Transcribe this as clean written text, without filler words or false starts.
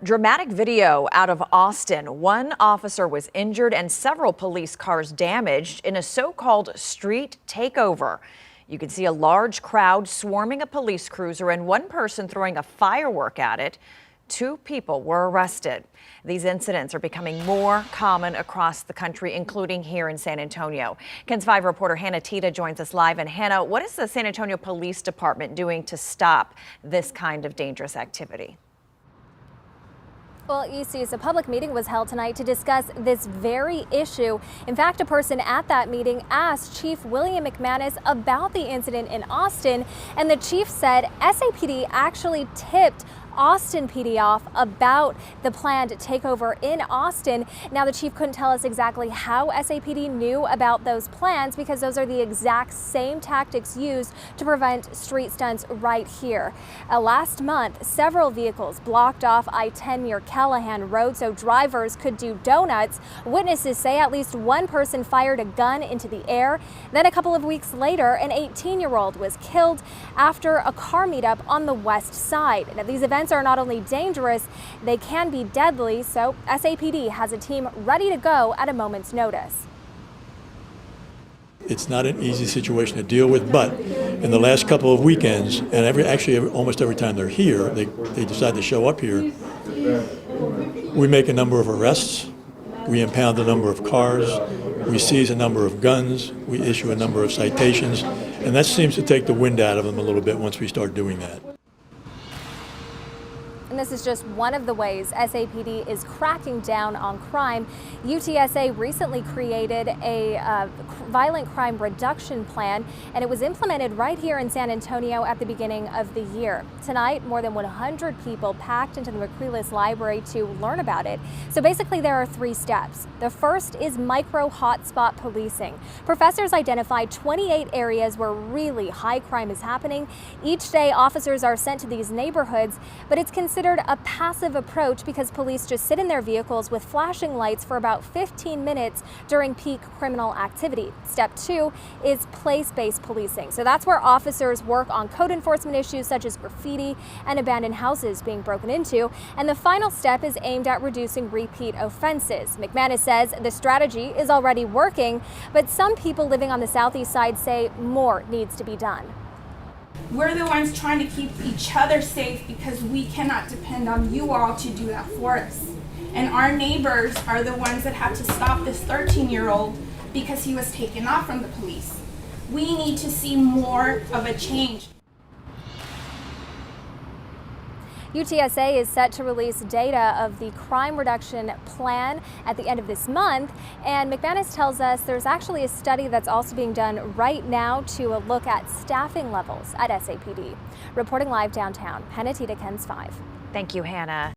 Dramatic video out of Austin. One officer was injured and several police cars damaged in a so-called street takeover. You can see a large crowd swarming a police cruiser and one person throwing a firework at it. 2 people were arrested. These incidents are becoming more common across the country, including here in San Antonio. KENS 5 reporter Hannah Tita joins us live. And Hannah, what is the San Antonio Police Department doing to stop this kind of dangerous activity? Well, EC's a public meeting was held tonight to discuss this very issue. In fact, a person at that meeting asked Chief William McManus about the incident in Austin, and the chief said SAPD actually tipped Austin PD off about the planned takeover in Austin. Now, the chief couldn't tell us exactly how SAPD knew about those plans because those are the exact same tactics used to prevent street stunts right here. Last month, several vehicles blocked off I-10 near Callahan Road so drivers could do donuts. Witnesses say at least one person fired a gun into the air. Then a couple of weeks later, an 18-year-old was killed after a car meetup on the west side. Now, these events are not only dangerous, they can be deadly, so SAPD has a team ready to go at a moment's notice. It's not an easy situation to deal with, but in the last couple of weekends, and almost every time they're here, they decide to show up here, we make a number of arrests, we impound a number of cars, we seize a number of guns, we issue a number of citations, and that seems to take the wind out of them a little bit once we start doing that. And this is just one of the ways SAPD is cracking down on crime. UTSA recently created a violent crime reduction plan, and it was implemented right here in San Antonio at the beginning of the year. Tonight, more than 100 people packed into the McCreeless Library to learn about it. So basically, there are 3 steps. The first is micro hotspot policing. Professors identified 28 areas where really high crime is happening. Each day, officers are sent to these neighborhoods, but it's considered a passive approach because police just sit in their vehicles with flashing lights for about 15 minutes during peak criminal activity. Step 2 is place-based policing. So that's where officers work on code enforcement issues such as graffiti and abandoned houses being broken into. And the final step is aimed at reducing repeat offenses. McManus says the strategy is already working, but some people living on the southeast side say more needs to be done. We're the ones trying to keep each other safe because we cannot depend on you all to do that for us. And our neighbors are the ones that have to stop this 13-year-old because he was taken off from the police. We need to see more of a change. UTSA is set to release data of the crime reduction plan at the end of this month, and McManus tells us there's actually a study that's also being done right now to look at staffing levels at SAPD. Reporting live downtown, Hannah Tita, KENS 5. Thank you, Hannah.